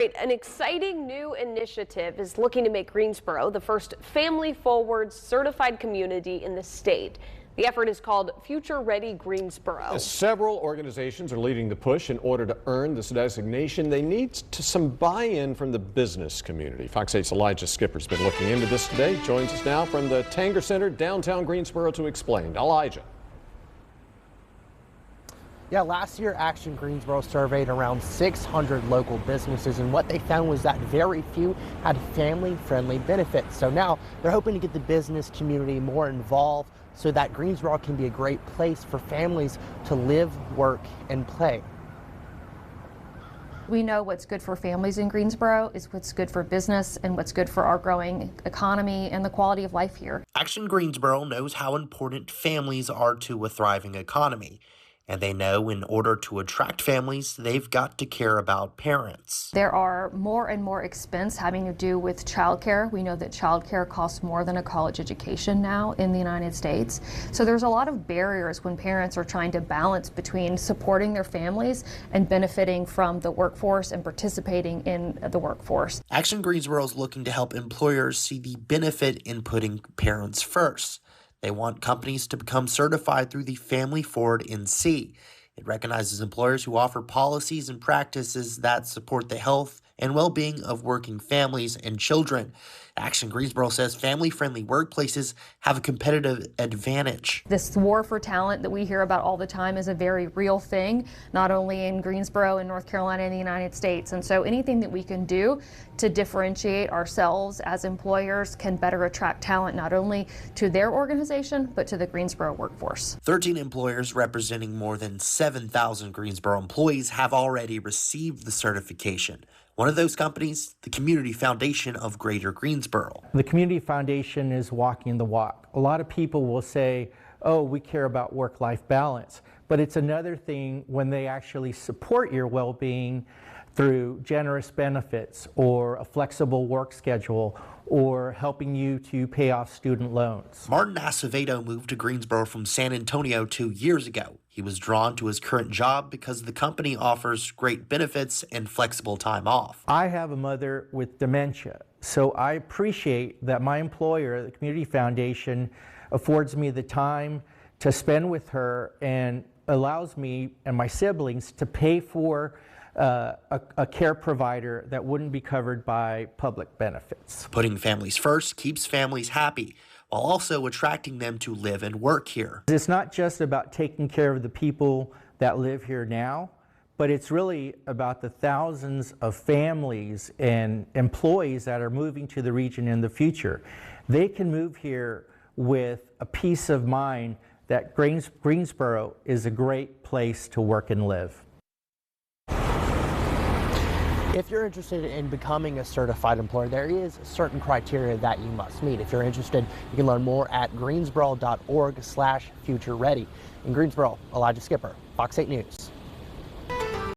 An exciting new initiative is looking to make Greensboro the first family-forward certified community in the state. The effort is called Future Ready Greensboro. Several organizations are leading the push. In order to earn this designation, they need some buy-in from the business community. Fox 8's Elijah Skipper's been looking into this today. Joins us now from the Tanger Center, downtown Greensboro, to explain. Elijah. Yeah, last year Action Greensboro surveyed around 600 local businesses, and what they found was that very few had family-friendly benefits. So now they're hoping to get the business community more involved so that Greensboro can be a great place for families to live, work, and play. We know what's good for families in Greensboro is what's good for business and what's good for our growing economy and the quality of life here. Action Greensboro knows how important families are to a thriving economy. And they know in order to attract families, they've got to care about parents. There are more and more expense having to do with childcare. We know that childcare costs more than a college education now in the United States. So there's a lot of barriers when parents are trying to balance between supporting their families and benefiting from the workforce and participating in the workforce. Action Greensboro is looking to help employers see the benefit in putting parents first. They want companies to become certified through the Family Forward NC. It recognizes employers who offer policies and practices that support the health and well-being of working families and children. Action Greensboro says family-friendly workplaces have a competitive advantage. This war for talent that we hear about all the time is a very real thing, not only in Greensboro and North Carolina and the United States. And so anything that we can do to differentiate ourselves as employers can better attract talent not only to their organization, but to the Greensboro workforce. 13 employers representing more than 7,000 Greensboro employees have already received the certification. One of those companies, the Community Foundation of Greater Greensboro. The Community Foundation is walking the walk. A lot of people will say, oh, we care about work-life balance. But it's another thing when they actually support your well-being through generous benefits or a flexible work schedule or helping you to pay off student loans. Martin Acevedo moved to Greensboro from San Antonio 2 years ago. He was drawn to his current job because the company offers great benefits and flexible time off. I have a mother with dementia, so I appreciate that my employer, the Community Foundation, affords me the time to spend with her and allows me and my siblings to pay for a care provider that wouldn't be covered by public benefits. Putting families first keeps families happy, while also attracting them to live and work here. It's not just about taking care of the people that live here now, but it's really about the thousands of families and employees that are moving to the region in the future. They can move here with a peace of mind that Greensboro is a great place to work and live. If you're interested in becoming a certified employer, there is certain criteria that you must meet. If you're interested, you can learn more at greensboro.org/future ready. In Greensboro, Elijah Skipper, Fox 8 News.